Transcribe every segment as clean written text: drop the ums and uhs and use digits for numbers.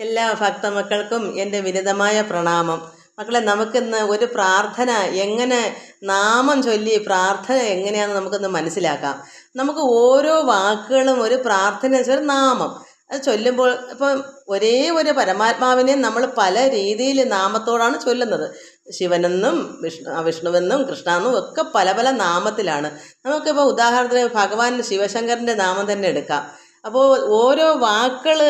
എല്ലാ ഭക്തമക്കൾക്കും എൻ്റെ വിനീതമായ പ്രണാമം. മക്കളെ, നമുക്കിന്ന് ഒരു പ്രാർത്ഥന എങ്ങനെ നാമം ചൊല്ലി പ്രാർത്ഥന എങ്ങനെയാണെന്ന് നമുക്കൊന്ന് മനസ്സിലാക്കാം. നമുക്ക് ഓരോ വാക്കുകളും ഒരു പ്രാർത്ഥന ഒരു നാമം അത് ചൊല്ലുമ്പോൾ ഇപ്പം ഒരേ ഒരു പരമാത്മാവിനെ നമ്മൾ പല രീതിയിൽ നാമത്തോടാണ് ചൊല്ലുന്നത്. ശിവനെന്നും വിഷ്ണുവെന്നും കൃഷ്ണനെന്നും ഒക്കെ പല പല നാമത്തിലാണ്. നമുക്കിപ്പോൾ ഉദാഹരണത്തിന് ഭഗവാൻ ശിവശങ്കരൻ്റെ നാമം തന്നെ എടുക്കാം. അപ്പോൾ ഓരോ വാക്കുകൾ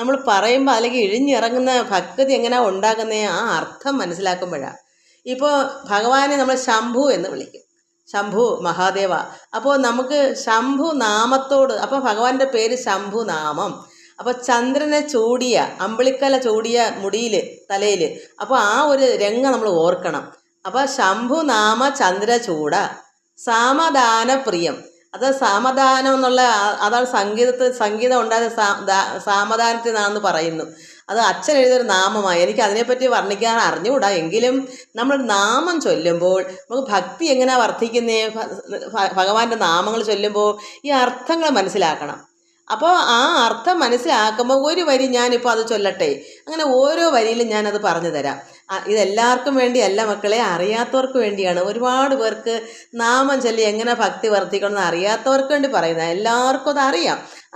നമ്മൾ പറയുമ്പോൾ അല്ലെങ്കിൽ ഇഴിഞ്ഞിറങ്ങുന്ന ഭക്തി എങ്ങനെയാണ് ഉണ്ടാകുന്നത് ആ അർത്ഥം മനസ്സിലാക്കുമ്പോഴാണ്. ഇപ്പോൾ ഭഗവാനെ നമ്മൾ ശംഭു എന്ന് വിളിക്കും, ശംഭു മഹാദേവ. അപ്പോൾ നമുക്ക് ശംഭു നാമത്തോട്, അപ്പോൾ ഭഗവാന്റെ പേര് ശംഭു നാമം. അപ്പോൾ ചന്ദ്രനെ ചൂടിയ അമ്പിളിക്കല ചൂടിയ മുടിയിൽ തലയിൽ, അപ്പോൾ ആ ഒരു രംഗം നമ്മൾ ഓർക്കണം. അപ്പോൾ ശംഭു നാമ ചന്ദ്രചൂട സാമദാന പ്രിയം. അത് സാമദാനം എന്നുള്ള അതാണ് സംഗീതം ഉണ്ടായത് സാമദാനത്തിൽ നിന്നാണെന്ന് പറയുന്നു. അത് അച്ഛൻ എഴുതിയൊരു നാമമായി. എനിക്ക് അതിനെപ്പറ്റി വർണ്ണിക്കാൻ അറിഞ്ഞുകൂടാ. എങ്കിലും നമ്മൾ നാമം ചൊല്ലുമ്പോൾ നമുക്ക് ഭക്തി എങ്ങനെയാണ് വർദ്ധിക്കുന്നേ, ഭഗവാന്റെ നാമങ്ങൾ ചൊല്ലുമ്പോൾ ഈ അർത്ഥങ്ങൾ മനസ്സിലാക്കണം. അപ്പോൾ ആ അർത്ഥം മനസ്സിലാക്കുമ്പോൾ ഒരു വരി ഞാനിപ്പോൾ അത് ചൊല്ലട്ടെ, അങ്ങനെ ഓരോ വരിയിലും ഞാനത് പറഞ്ഞു തരാം. ഇതെല്ലാവർക്കും വേണ്ടിയല്ല മക്കളെ, അറിയാത്തവർക്ക് വേണ്ടിയാണ്. ഒരുപാട് പേർക്ക് നാമം ചൊല്ലി എങ്ങനെ ഭക്തി വർദ്ധിക്കണമെന്ന് അറിയാത്തവർക്ക് വേണ്ടി പറയുന്നത്. എല്ലാവർക്കും അത്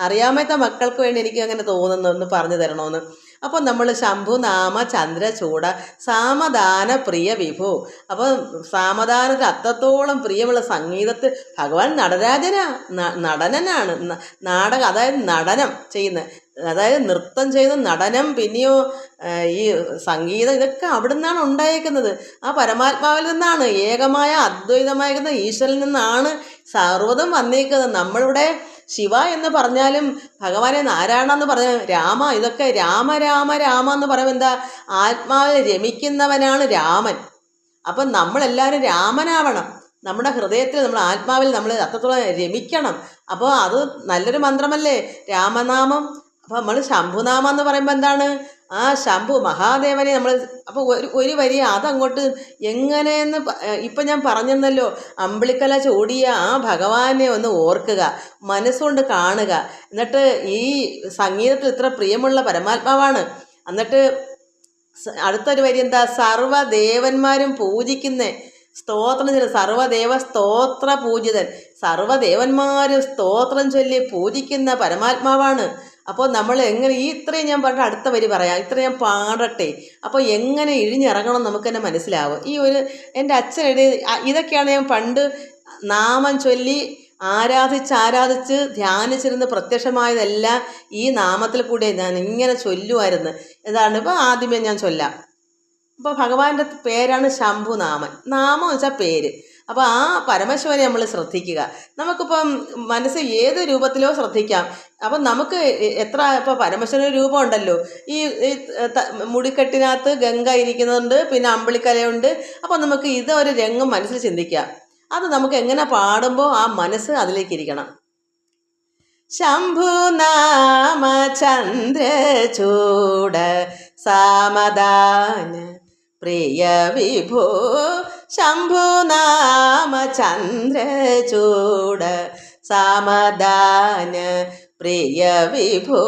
അറിയാമത്ത മക്കൾക്ക് വേണ്ടി എനിക്ക് അങ്ങനെ തോന്നുന്നു ഒന്ന് പറഞ്ഞു തരണമെന്ന്. അപ്പോൾ നമ്മൾ ശംഭു നാമ ചന്ദ്രചൂട സാമദാന പ്രിയ വിഭു. അപ്പോൾ സാമദാനത്തിൽ അത്രത്തോളം പ്രിയമുള്ള സംഗീതത്തിൽ ഭഗവാൻ നടനനാണ്. അതായത് നടനം ചെയ്യുന്ന, അതായത് നൃത്തം ചെയ്ത് നടനം, പിന്നെയോ ഈ സംഗീതം, ഇതൊക്കെ അവിടെ നിന്നാണ് ഉണ്ടായേക്കുന്നത്. ആ പരമാത്മാവിൽ നിന്നാണ്, ഏകമായ അദ്വൈതമായിരിക്കുന്ന ഈശ്വരനിൽ നിന്നാണ് സർവ്വതും വന്നേക്കുന്നത്. നമ്മളിവിടെ ശിവ എന്ന് പറഞ്ഞാലും ഭഗവാനെ നാരായണ എന്ന് പറഞ്ഞാൽ രാമ, ഇതൊക്കെ രാമ രാമ രാമ എന്ന് പറയുമ്പോൾ എന്താ, ആത്മാവിൽ രമിക്കുന്നവനാണ് രാമൻ. അപ്പം നമ്മളെല്ലാവരും രാമനാവണം. നമ്മുടെ ഹൃദയത്തിൽ, നമ്മുടെ ആത്മാവിൽ നമ്മൾ അത്രത്തോളം രമിക്കണം. അപ്പോൾ അത് നല്ലൊരു മന്ത്രമല്ലേ രാമനാമം. അപ്പോൾ നമ്മൾ ശംഭുനാമം എന്ന് പറയുമ്പോൾ എന്താണ്, ആ ശംഭു മഹാദേവനെ നമ്മൾ, അപ്പോൾ ഒരു വരി അതങ്ങോട്ട് എങ്ങനെയെന്ന് ഇപ്പം ഞാൻ പറഞ്ഞെന്നല്ലോ, അമ്പിളിക്കല ചൂടിയ ആ ഭഗവാനെ ഒന്ന് ഓർക്കുക, മനസ്സുകൊണ്ട് കാണുക. എന്നിട്ട് ഈ സംഗീതത്തിൽ ഇത്ര പ്രിയമുള്ള പരമാത്മാവാണ്. എന്നിട്ട് അടുത്തൊരു വരി എന്താ, സർവ്വദേവന്മാരും പൂജിക്കുന്ന സ്തോത്രം ചൊല്ലി, സർവ്വദേവ സ്തോത്ര പൂജിതൻ, സർവ്വദേവന്മാരും സ്തോത്രം ചൊല്ലി പൂജിക്കുന്ന പരമാത്മാവാണ്. അപ്പോൾ നമ്മൾ എങ്ങനെ ഇത്രയും ഞാൻ പറഞ്ഞ അടുത്ത വരി പറയാം, ഇത്ര ഞാൻ പാടട്ടെ. അപ്പോൾ എങ്ങനെ ഇഴിഞ്ഞിറങ്ങണം നമുക്ക് തന്നെ മനസ്സിലാവും. ഈ ഒരു എൻ്റെ അച്ഛൻ ഇതൊക്കെയാണ് ഞാൻ പണ്ട് നാമം ചൊല്ലി ആരാധിച്ച് ധ്യാനിച്ചിരുന്ന് പ്രത്യക്ഷമായതെല്ലാം ഈ നാമത്തിൽ കൂടെ ഞാൻ ഇങ്ങനെ ചൊല്ലുമായിരുന്നു. എന്താണ്, ഇപ്പോൾ ആദ്യമേ ഞാൻ ചൊല്ലാം. അപ്പോൾ ഭഗവാന്റെ പേരാണ് ശംഭുനാമൻ. നാമം എന്ന് വെച്ചാൽ പേര്. അപ്പോൾ ആ പരമശിവനെ നമ്മൾ ശ്രദ്ധിക്കുക. നമുക്കിപ്പം മനസ്സ് ഏത് രൂപത്തിലോ ശ്രദ്ധിക്കാം. അപ്പം നമുക്ക് എത്ര, ഇപ്പോൾ പരമശിവന് രൂപം ഉണ്ടല്ലോ, ഈ മുടിക്കെട്ടിനകത്ത് ഗംഗ ഇരിക്കുന്നുണ്ട്, പിന്നെ അമ്പിളിക്കലയുണ്ട്. അപ്പോൾ നമുക്ക് ഇതൊരു രംഗം മനസ്സിൽ ചിന്തിക്കാം. അത് നമുക്ക് എങ്ങനെ പാടുമ്പോൾ ആ മനസ്സ് അതിലേക്ക് ഇരിക്കണം. ശംഭുനാമ ചന്ദ്രചൂട സാമദാന പ്രിയ വിഭോ, ശംഭുനാമ ചന്ദ്രചൂട സാമദാന പ്രിയ വിഭോ.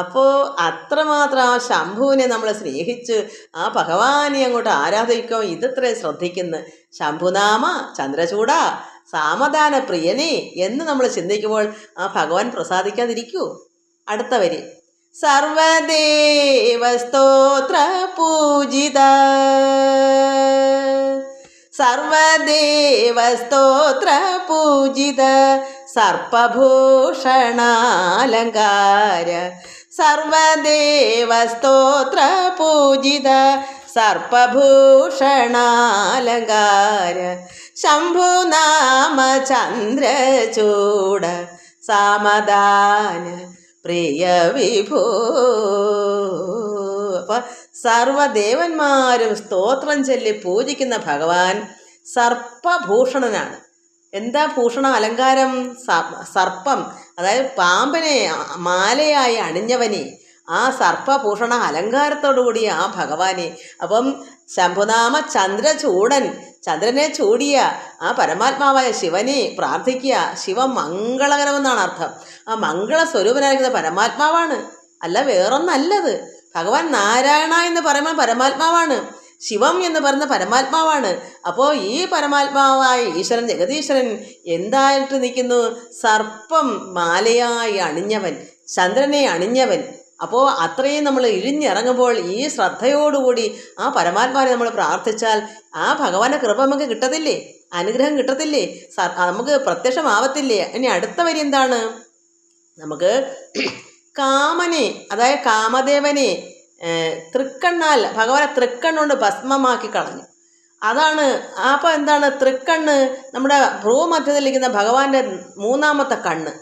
അപ്പോൾ അത്രമാത്രം ആ ശംഭുവിനെ നമ്മൾ സ്നേഹിച്ച് ആ ഭഗവാനെ അങ്ങോട്ട് ആരാധിക്കും. ഇതത്രയും ശ്രദ്ധിക്കുന്നു. ശംഭുനാമ ചന്ദ്രചൂട സാമദാന പ്രിയനെ എന്ന് നമ്മൾ ചിന്തിക്കുമ്പോൾ ആ ഭഗവാൻ പ്രസാദിക്കാതിരിക്കൂ. അടുത്ത വരി, സർവദേവ സ്തോത്ര പൂജിത, സർവദേവ സ്തോത്ര പൂജിത സർപ്പഭൂഷണാലങ്കാര, സർവദേവ സ്തോത്ര പൂജിത സർപ്പഭൂഷണാലങ്കാര, ശംഭുനാമ ചന്ദ്രചൂട സാമദാന പ്രിയ വിഭോ. അപ്പം സർവദേവന്മാരും സ്തോത്രം ചൊല്ലി പൂജിക്കുന്ന ഭഗവാൻ സർപ്പഭൂഷണനാണ്. എന്താ ഭൂഷണം, അലങ്കാരം? സർപ്പം, അതായത് പാമ്പിനെ മാലയായി അണിഞ്ഞവനെ, ആ സർപ്പഭൂഷണ അലങ്കാരത്തോടു കൂടിയ ആ ഭഗവാനെ. അപ്പം ശംഭുനാമ ചന്ദ്രചൂടൻ, ചന്ദ്രനെ ചൂടിയ ആ പരമാത്മാവായ ശിവനെ പ്രാർത്ഥിക്കുക. ശിവം മംഗളകരമെന്നാണ് അർത്ഥം. ആ മംഗള സ്വരൂപനായിരിക്കുന്ന പരമാത്മാവാണ്, അല്ല വേറൊന്നല്ലത്. ഭഗവാൻ നാരായണ എന്ന് പറയുമ്പോൾ പരമാത്മാവാണ്, ശിവം എന്ന് പറയുന്ന പരമാത്മാവാണ്. അപ്പോൾ ഈ പരമാത്മാവായ ഈശ്വരൻ ജഗതീശ്വരൻ എന്തായിട്ട് നിൽക്കുന്നു? സർപ്പം മാലയായി അണിഞ്ഞവൻ, ചന്ദ്രനെ അണിഞ്ഞവൻ. അപ്പോൾ അത്രയും നമ്മൾ ഇഴിഞ്ഞിറങ്ങുമ്പോൾ ഈ ശ്രദ്ധയോടുകൂടി ആ പരമാത്മാവിനെ നമ്മൾ പ്രാർത്ഥിച്ചാൽ ആ ഭഗവാന്റെ കൃപ നമുക്ക് കിട്ടത്തില്ലേ? അനുഗ്രഹം കിട്ടത്തില്ലേ? നമുക്ക് പ്രത്യക്ഷമാവത്തില്ലേ? ഇനി അടുത്ത വരി എന്താണ്? നമുക്ക് കാമനെ, അതായത് കാമദേവനെ തൃക്കണ്ണാൽ ഭഗവാനെ തൃക്കണ്ണുകൊണ്ട് ഭസ്മമാക്കി കളഞ്ഞു. അതാണ്. അപ്പോൾ എന്താണ് തൃക്കണ്ണ്? നമ്മുടെ ഭ്രൂമധ്യത്തിലിരിക്കുന്ന ഭഗവാന്റെ മൂന്നാമത്തെ കണ്ണ്.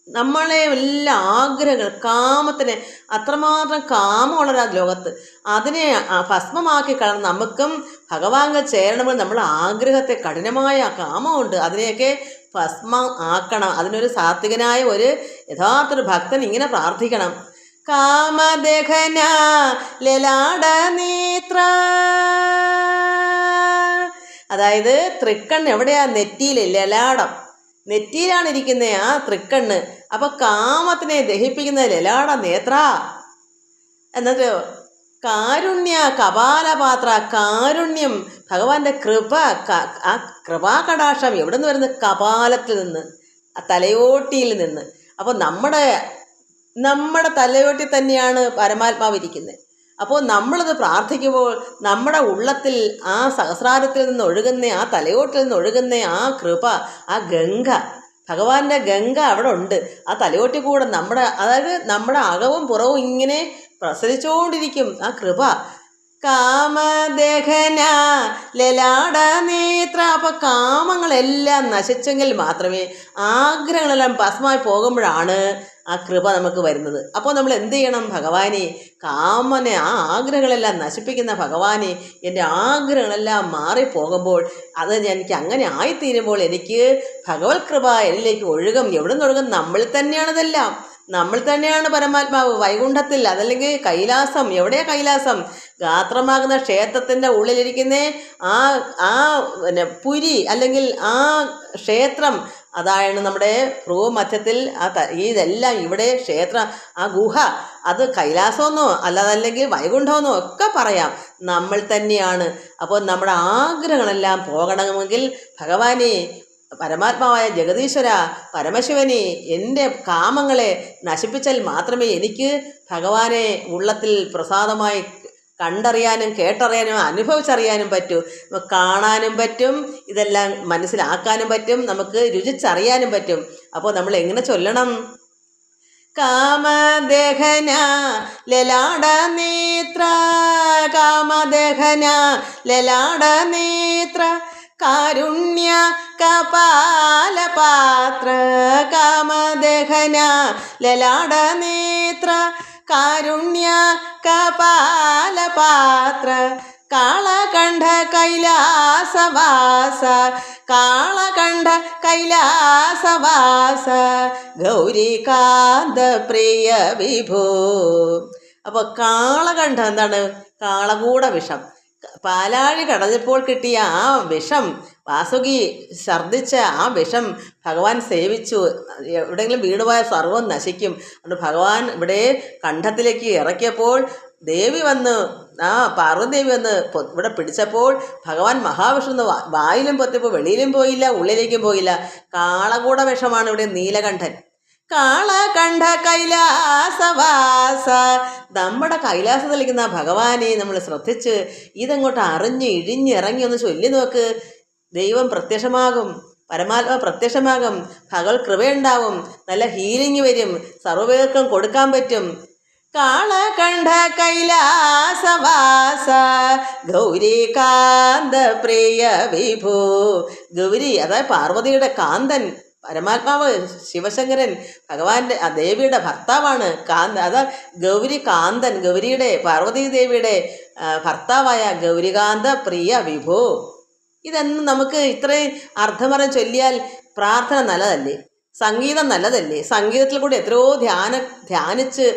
നമ്മളെ എല്ലാ ആഗ്രഹങ്ങൾ, കാമത്തിന് അത്രമാത്രം കാമമുള്ള ലോകത്ത് അതിനെ ഭസ്മമാക്കി കളഞ്ഞ് നമുക്കും ഭഗവാന് ചേരണമെങ്കിൽ നമ്മൾ ആഗ്രഹത്തെ, കഠിനമായ കാമമുണ്ട്, അതിനെയൊക്കെ ഭസ്മം ആക്കണം. അതിനൊരു സാത്വികനായ ഒരു യഥാർത്ഥ ഭക്തൻ ഇങ്ങനെ പ്രാർത്ഥിക്കണം. കാമദേഹന ലലാടനേത്ര. അതായത് തൃക്കണ്ണ് എവിടെയാ? നെറ്റിയിൽ, ലലാടം നെറ്റിയിലാണ് ഇരിക്കുന്നത് ആ തൃക്കണ്ണ്. അപ്പൊ കാമത്തിനെ ദഹിപ്പിക്കുന്ന ലലാട നേത്ര. എന്നിട്ട് കാരുണ്യ കപാലപാത്ര, കാരുണ്യം ഭഗവാന്റെ കൃപ, ആ കൃപാകടാക്ഷം എവിടെ നിന്ന് വരുന്നത്? കപാലത്തിൽ നിന്ന്, ആ തലയോട്ടിയിൽ നിന്ന്. അപ്പോൾ നമ്മുടെ തലയോട്ടി തന്നെയാണ് പരമാത്മാവ് ഇരിക്കുന്നത്. അപ്പോൾ നമ്മളത് പ്രാർത്ഥിക്കുമ്പോൾ നമ്മുടെ ഉള്ളത്തിൽ ആ സഹസ്രാരത്തിൽ നിന്ന് ഒഴുകുന്ന, ആ തലയോട്ടിൽ നിന്ന് ഒഴുകുന്ന ആ കൃപ, ആ ഗംഗ, ഭഗവാന്റെ ഗംഗ അവിടെ ഉണ്ട്. ആ തലയോട്ടി കൂടെ അതായത് നമ്മുടെ അകവും പുറവും ഇങ്ങനെ പ്രസരിച്ചുകൊണ്ടിരിക്കും ആ കൃപ. കാമദേഹന ലലാടനേത്ര. അപ്പൊ കാമങ്ങളെല്ലാം നശിച്ചെങ്കിൽ മാത്രമേ, ആഗ്രഹങ്ങളെല്ലാം ഭസ്മമായി പോകുമ്പോഴാണ് ആ കൃപ നമുക്ക് വരുന്നത്. അപ്പോൾ നമ്മൾ എന്ത് ചെയ്യണം? ഭഗവാനെ, കാമനെ, ആ ആഗ്രഹങ്ങളെല്ലാം നശിപ്പിക്കുന്ന ഭഗവാനെ, എൻ്റെ ആഗ്രഹങ്ങളെല്ലാം മാറിപ്പോകുമ്പോൾ, അത് എനിക്ക് അങ്ങനെ ആയിത്തീരുമ്പോൾ എനിക്ക് ഭഗവത് കൃപ എന്നിലേക്ക് ഒഴുകും. എവിടെ നിന്ന് ഒഴുകും? നമ്മളിൽ തന്നെയാണിതെല്ലാം. നമ്മൾ തന്നെയാണ് പരമാത്മാവ് വൈകുണ്ഠത്തിൽ, അതല്ലെങ്കിൽ കൈലാസം. എവിടെയാ കൈലാസം? ഗാത്രമാകുന്ന ക്ഷേത്രത്തിൻ്റെ ഉള്ളിലിരിക്കുന്ന പിന്നെ പുരി, അല്ലെങ്കിൽ ആ ക്ഷേത്രം, അതാണ് നമ്മുടെ ഭ്രൂമധ്യത്തിൽ. ഇതെല്ലാം ഇവിടെ ക്ഷേത്രം, ആ ഗുഹ, അത് കൈലാസമെന്നോ അല്ലാതല്ലെങ്കിൽ വൈകുണ്ഠമെന്നോ ഒക്കെ പറയാം, നമ്മൾ തന്നെയാണ്. അപ്പോൾ നമ്മുടെ ആഗ്രഹങ്ങളെല്ലാം പോകണമെങ്കിൽ ഭഗവാനെ, പരമാത്മാവായ ജഗതീശ്വര പരമശിവനെ, എൻ്റെ കാമങ്ങളെ നശിപ്പിച്ചാൽ മാത്രമേ എനിക്ക് ഭഗവാനെ ഉള്ളത്തിൽ പ്രസാദമായി കണ്ടറിയാനും കേട്ടറിയാനും അനുഭവിച്ചറിയാനും പറ്റൂ. കാണാനും പറ്റും, ഇതെല്ലാം മനസ്സിലാക്കാനും പറ്റും, നമുക്ക് രുചിച്ചറിയാനും പറ്റും. അപ്പോൾ നമ്മൾ എങ്ങനെ ചൊല്ലണം? കാമദേഹന ലലാടനേത്ര, കാമദേഹന ലലാടനേത്ര, കാരുണ്യ കപാലപാത്ര, കാമദേഹന ലലാടനേത്ര, കാരുണ്യ കപാലപാത്ര, കാളകണ്ഠ കൈലാസവാസ, കാളകണ്ഠ കൈലാസവാസ, ഗൗരികാന്ത പ്രിയ വിഭോ. അപ്പോൾ കാളകണ്ഠ എന്താണ്? കാളകൂട വിഷം. പാലാഴി കടഞ്ഞപ്പോൾ കിട്ടിയ ആ വിഷം, വാസുകി ഛർദ്ദിച്ച ആ വിഷം ഭഗവാൻ സേവിച്ചു. എവിടെയെങ്കിലും വീണുപോയ സർവ്വം നശിക്കും. അതുകൊണ്ട് ഭഗവാൻ ഇവിടെ കണ്ഠത്തിലേക്ക് ഇറക്കിയപ്പോൾ ദേവി വന്ന്, പാർവതീദേവി വന്ന് ഇവിടെ പിടിച്ചപ്പോൾ ഭഗവാൻ മഹാവിഷ്ണു വായിലും പൊത്തിപ്പോൾ വെളിയിലും പോയില്ല, ഉള്ളിലേക്കും പോയില്ല. കാളകൂട വിഷമാണ് ഇവിടെ നീലകണ്ഠൻ. കാളകണ്ഠ കൈലാസവാസ, നമ്മുടെ കൈലാസത്തിലിരിക്കുന്ന ഭഗവാനെ നമ്മൾ ശ്രദ്ധിച്ച് ഇതങ്ങോട്ട് അറിഞ്ഞ് ഇഴിഞ്ഞിറങ്ങി ഒന്ന് ചൊല്ലി നോക്ക്. ദൈവം പ്രത്യക്ഷമാകും, പരമാത്മ പ്രത്യക്ഷമാകും, ഭഗവത് കൃപയുണ്ടാവും, നല്ല ഹീലിംഗ് വരും, സർവ്വപേർക്കും കൊടുക്കാൻ പറ്റും. കാളകണ്ഠ കൈലാസവാസ, ഗൗരികാന്ത പ്രിയ വിഭോ. ഗൗരി അതായത് പാർവതിയുടെ കാന്തൻ, പരമാത്മാവ് ശിവശങ്കരൻ ഭഗവാന്റെ ദേവിയുടെ ഭർത്താവാണ്. അതാ ഗൗരി കാന്തൻ, ഗൗരിയുടെ പാർവതീദേവിയുടെ ഭർത്താവായ ഗൗരികാന്ത പ്രിയ വിഭോ. ഇതെന്നും നമുക്ക് ഇത്രയും അർത്ഥമറിഞ്ഞ് ചൊല്ലിയാൽ പ്രാർത്ഥന നല്ലതല്ലേ? സംഗീതം നല്ലതല്ലേ? സംഗീതത്തിൽ കൂടി എത്രയോ ധ്യാനിച്ച്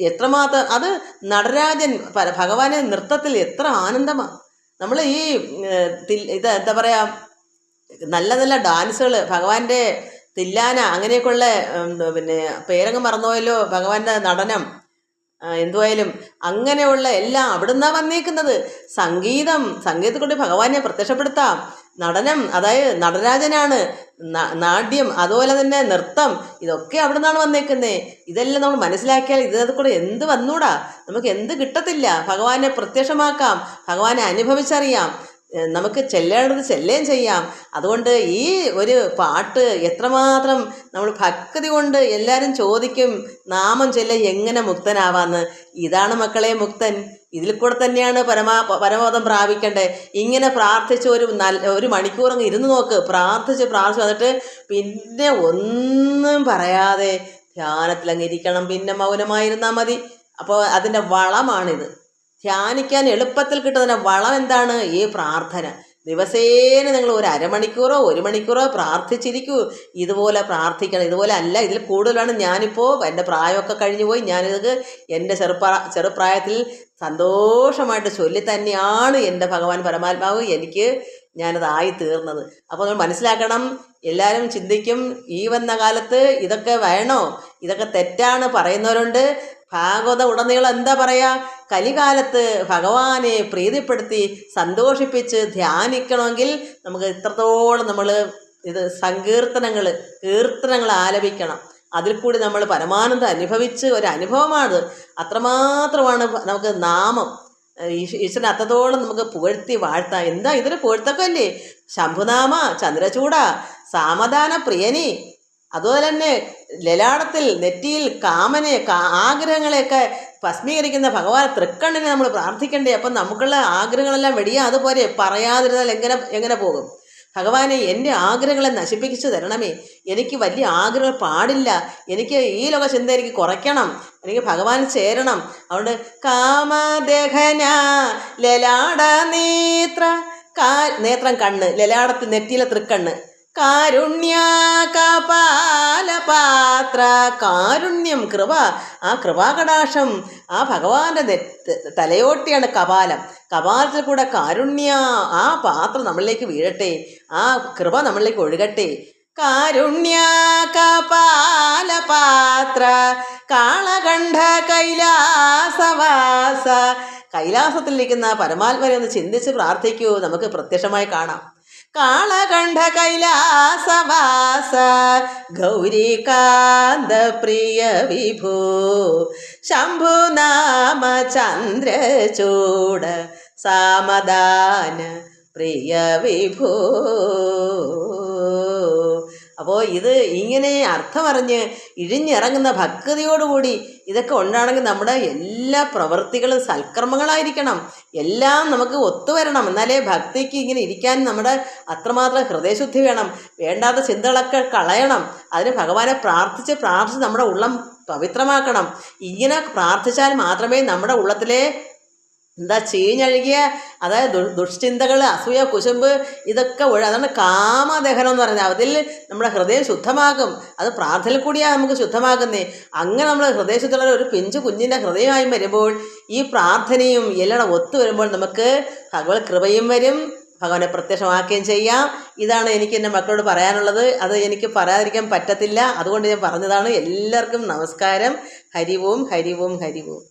എത്രമാത്രം അത് നടരാജൻ ഭഗവാനെ നൃത്തത്തിൽ എത്ര ആനന്ദമാണ്. നമ്മൾ ഈ ഇത് എന്താ പറയുക, നല്ല നല്ല ഡാൻസുകൾ, ഭഗവാന്റെ തില്ലാന അങ്ങനെയൊക്കെയുള്ള പിന്നെ പേരങ്ങ് മറന്നുപോയല്ലോ, ഭഗവാന്റെ നടനം എന്തുവായാലും അങ്ങനെയുള്ള എല്ലാം അവിടുന്നാണ് വന്നേക്കുന്നത്. സംഗീതത്തിൽ കൊണ്ട് ഭഗവാനെ പ്രത്യക്ഷപ്പെടുത്താം. നടനം, അതായത് നടരാജനാണ്. നാട്യം, അതുപോലെ തന്നെ നൃത്തം, ഇതൊക്കെ അവിടുന്നാണ് വന്നേക്കുന്നത്. ഇതെല്ലാം നമ്മൾ മനസ്സിലാക്കിയാൽ ഇതിനകത്ത് കൂടെ എന്ത് വന്നൂടാ, നമുക്ക് എന്ത് കിട്ടത്തില്ല. ഭഗവാനെ പ്രത്യക്ഷമാക്കാം, ഭഗവാനെ അനുഭവിച്ചറിയാം, നമുക്ക് ചെല്ലേണ്ടത് ചെല്ലുകയും ചെയ്യാം. അതുകൊണ്ട് ഈ ഒരു പാട്ട് എത്രമാത്രം നമ്മൾ ഭക്തി കൊണ്ട് എല്ലാവരും ചോദിക്കും, നാമം ചൊല്ല എങ്ങനെ മുക്തനാവാന്ന്. ഇതാണ് മക്കളെ മുക്തൻ. ഇതിൽ കൂടെ തന്നെയാണ് പരമോദം പ്രാപിക്കേണ്ടത്. ഇങ്ങനെ പ്രാർത്ഥിച്ച് ഒരു മണിക്കൂറങ്ങ് ഇരുന്ന് നോക്ക്, പ്രാർത്ഥിച്ച് വന്നിട്ട് പിന്നെ ഒന്നും പറയാതെ ധ്യാനത്തിലങ്ങ് ഇരിക്കണം. പിന്നെ മൗനമായിരുന്നാൽ മതി. അപ്പോൾ അതിൻ്റെ വളമാണിത്. ധ്യാനിക്കാൻ എളുപ്പത്തിൽ കിട്ടുന്ന വളം എന്താണ്? ഈ പ്രാർത്ഥന. ദിവസേന നിങ്ങൾ ഒരു അരമണിക്കൂറോ 1 മണിക്കൂറോ പ്രാർത്ഥിച്ചിരിക്കൂ. ഇതുപോലെ പ്രാർത്ഥിക്കണം. ഇതുപോലെ അല്ല, ഇതിൽ കൂടുതലാണ്. ഞാനിപ്പോൾ എൻ്റെ പ്രായമൊക്കെ കഴിഞ്ഞു പോയി. ഞാനിത് എൻ്റെ ചെറുപ്രായത്തിൽ സന്തോഷമായിട്ട് ചൊല്ലി തന്നെയാണ് എൻ്റെ ഭഗവാൻ പരമാത്മാവ് ഞാനതായി തീർന്നത്. അപ്പോൾ നമ്മൾ മനസ്സിലാക്കണം. എല്ലാവരും ചിന്തിക്കും, ഈ വന്ന കാലത്ത് ഇതൊക്കെ വേണോ, ഇതൊക്കെ തെറ്റാണ് പറയുന്നവരുണ്ട്. ഭാഗവത ഉടനീളം എന്താ പറയുക, കലികാലത്ത് ഭഗവാനെ പ്രീതിപ്പെടുത്തി സന്തോഷിപ്പിച്ച് ധ്യാനിക്കണമെങ്കിൽ നമുക്ക് ഇത്രത്തോളം നമ്മൾ കീർത്തനങ്ങൾ ആലപിക്കണം. അതിൽ കൂടി നമ്മൾ പരമാനന്ദം അനുഭവിച്ച് ഒരു അനുഭവമാണ്. അത്രമാത്രമാണ് നമുക്ക് നാമം. ഈശ്വരൻ അത്രത്തോളം നമുക്ക് പുകഴ്ത്തി വാഴ്ത്താം. എന്താ ഇതൊരു പുകഴ്ത്തൊക്കെ അല്ലേ? ശംഭുനാമ, ചന്ദ്രചൂട, സാമദാന പ്രിയനി, അതുപോലെ തന്നെ ലലാടത്തിൽ നെറ്റിയിൽ ആഗ്രഹങ്ങളെയൊക്കെ ഭസ്മീകരിക്കുന്ന ഭഗവാൻ തൃക്കണ്ണിനെ നമ്മൾ പ്രാർത്ഥിക്കണ്ടേ? അപ്പം നമുക്കുള്ള ആഗ്രഹങ്ങളെല്ലാം വെടിയാ അതുപോലെ പറയാതിരുന്നാൽ എങ്ങനെ പോകും? ഭഗവാനെ എൻ്റെ ആഗ്രഹങ്ങളെ നശിപ്പിച്ചു തരണമേ, എനിക്ക് വലിയ ആഗ്രഹങ്ങൾ പാടില്ല, എനിക്ക് ഈ ലോക ചിന്ത എനിക്ക് കുറയ്ക്കണം, എനിക്ക് ഭഗവാൻ ചേരണം. അതുകൊണ്ട് കാമദേഹന ലലാട നേത്രം കണ്ണ്, ലലാടത്തിൽ നെറ്റിയിലെ തൃക്കണ്ണ്, കാരുണ്യ കപാലപാത്ര, കാരുണ്യം കൃപ, ആ കൃപാകടാക്ഷം, ആ ഭഗവാന്റെ തലയോട്ടിയാണ് കപാലം. കപാലത്തിൽ കൂടെ കാരുണ്യ, ആ പാത്രം നമ്മളിലേക്ക് വീഴട്ടെ, ആ കൃപ നമ്മളിലേക്ക് ഒഴുകട്ടെ. കാരുണ്യ കപാലപാത്ര കാളകണ്ഠ കൈലാസവാസ, കൈലാസത്തിലിരിക്കുന്ന പരമാത്മനെ ഒന്ന് ചിന്തിച്ച് പ്രാർത്ഥിക്കൂ, നമുക്ക് പ്രത്യക്ഷമായി കാണാം. കാളകണ്ഠ കൈലാസവാസ ഗൗരീകാന്ത പ്രിയ വിഭോ ശംഭുനാമ ചന്ദ്രചൂഡ സാമദാന പ്രിയ വിഭോ. അപ്പോൾ ഇത് ഇങ്ങനെ അർത്ഥമറിഞ്ഞ് ഇഴിഞ്ഞിറങ്ങുന്ന ഭക്തിയോടുകൂടി ഇതൊക്കെ ഉണ്ടാണെങ്കിൽ നമ്മുടെ എല്ലാ പ്രവൃത്തികളും സൽക്കർമ്മങ്ങളായിരിക്കണം. എല്ലാം നമുക്ക് ഒത്തുവരണം. എന്നാലേ ഭക്തിക്ക് ഇങ്ങനെ ഇരിക്കാൻ നമ്മുടെ അത്രമാത്രം ഹൃദയശുദ്ധി വേണം. വേണ്ടാത്ത ചിന്തകളൊക്കെ കളയണം. അതിന് ഭഗവാനെ പ്രാർത്ഥിച്ച് നമ്മുടെ ഉള്ളം പവിത്രമാക്കണം. ഇങ്ങനെ പ്രാർത്ഥിച്ചാൽ മാത്രമേ നമ്മുടെ ഉള്ളത്തിലെ ചീഞ്ഞഴുകിയ, അതായത് ദുഷ്ചിന്തകൾ, അസൂയ, കുശുമ്പ്, ഇതൊക്കെ അതാണ് കാമദഹനം എന്ന് പറയുന്നത്. അതിൽ നമ്മുടെ ഹൃദയം ശുദ്ധമാകും. അത് പ്രാർത്ഥനയിൽ കൂടിയാണ് നമുക്ക് ശുദ്ധമാകുന്നത്. അങ്ങനെ നമ്മൾ ഹൃദയശുദ്ധിയുള്ള ഒരു പിഞ്ചു കുഞ്ഞിൻ്റെ ഹൃദയമായി വരുമ്പോൾ ഈ പ്രാർത്ഥനയും എല്ലാം ഒത്തു വരുമ്പോൾ നമുക്ക് ഭഗവത് കൃപയും വരും, ഭഗവാനെ പ്രത്യക്ഷമാക്കുകയും ചെയ്യാം. ഇതാണ് എനിക്ക് എൻ്റെ മക്കളോട് പറയാനുള്ളത്. അത് എനിക്ക് പറയാതിരിക്കാൻ പറ്റത്തില്ല. അതുകൊണ്ട് ഞാൻ പറഞ്ഞതാണ്. എല്ലാവർക്കും നമസ്കാരം. ഹരി ഓം, ഹരി ഓം, ഹരി ഓം.